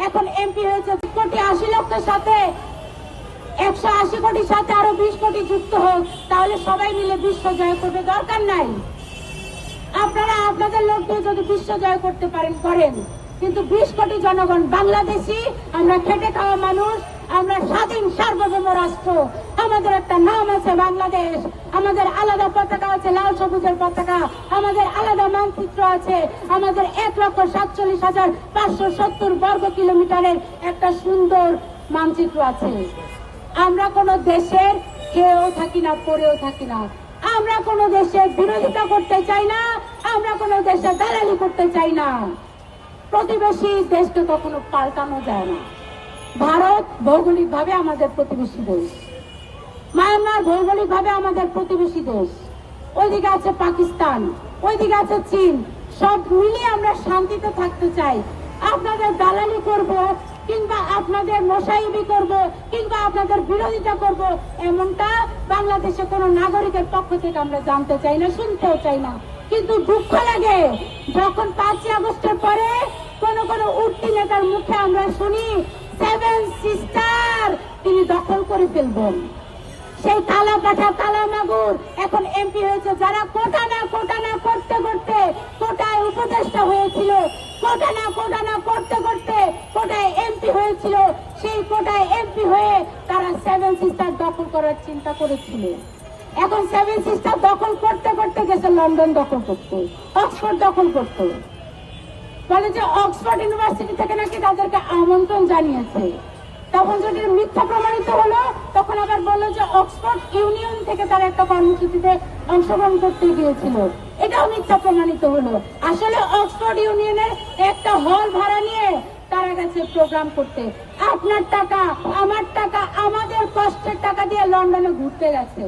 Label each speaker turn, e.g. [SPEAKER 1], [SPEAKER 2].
[SPEAKER 1] এখন এমপি হয়েছে 1,80,00,000 সাথে 180 কোটির সাথে আরো 20 কোটি যুক্ত হোক, তাহলে সবাই মিলে বিশ্ব জয় করবে, দরকার নাই। আপনারা আপনাদের লোক দিয়ে যদি বিশ্ব জয় করতে পারেন করেন, কিন্তু 20 কোটি জনগণ বাংলাদেশি, আমরা খেটে খাওয়া মানুষ, আমরা স্বাধীন সার্বভৌম রাষ্ট্র, আমাদের একটা নাম আছে বাংলাদেশ, আমাদের আলাদা পতাকা আছে, লাল সবুজের পতাকা, আমাদের আলাদা মানচিত্র আছে, আমাদের 1,47,570 বর্গ কিলোমিটারের একটা সুন্দর মানচিত্র আছে। আমরা কোন দেশের খেয়েও থাকি না, পড়েও থাকি না। আমরা কোন দেশের বিরোধিতা করতে চাই না, আমরা কোন দেশের দালালি করতে চাই না। প্রতিবেশী দেশকে কখনো পাল্টানো যায় না। ভারত ভৌগোলিক ভাবে আমাদের প্রতিবেশী দেশ, মায়ানমার ভৌগোলিক ভাবে আমাদের প্রতিবেশী দেশ, ওইদিকে আছে পাকিস্তান, ওইদিকে আছে চীন, সব মিলিয়ে আমরা শান্তিতে থাকতে চাই। আপনাদের দালালি করব কিংবা আপনাদের মোসাইবি করব কিংবা আপনাদের বিরোধিতা করব, এমনটা বাংলাদেশে কোন নাগরিকের পক্ষ থেকে আমরা জানতে চাই না, শুনতেও চাই না। কিন্তু দুঃখ লাগে যখন 5ই আগস্টের পরে কোন কোন উঠতি নেতার মুখে আমরা শুনি 7 সিস্টার তিনি দখল করে ফেলবেন। সেই কালা পাঠা কালা মাগুর এখন এমপি হয়েছে, যারা কোটা না করতে করতে কোটায় উপদেষ্টা হয়েছিল, কোটা না করতে করতে কোটায় এমপি হয়েছিল, সেই কোটায় এমপি হয়ে তারা 7 সিস্টার দখল করার চিন্তা করেছিল। এখন 7 সিস্টার দখল করতে করতে গেছে লন্ডন দখল করতে, অক্সফোর্ড দখল করতে। বলে যে অক্সফোর্ড ইউনিভার্সিটি থেকে নাকি তাদেরকে আমন্ত্রণ জানিয়েছে। তখন যদি মিথ্যা প্রমাণিত হলো, তখন আবার বললো যে অক্সফোর্ড ইউনিয়ন থেকে তারা একটা কর্মসূচিতে অংশগ্রহণ করতে গিয়েছিল, এটাও মিথ্যা প্রমাণিত হলো। আসলে অক্সফোর্ড ইউনিয়নের একটা হল ভাড়া নিয়ে তারা গেছে প্রোগ্রাম করতে। আপনার টাকা, আমার টাকা, আমাদের কষ্টের টাকা দিয়ে লন্ডনে ঘুরতে গেছে।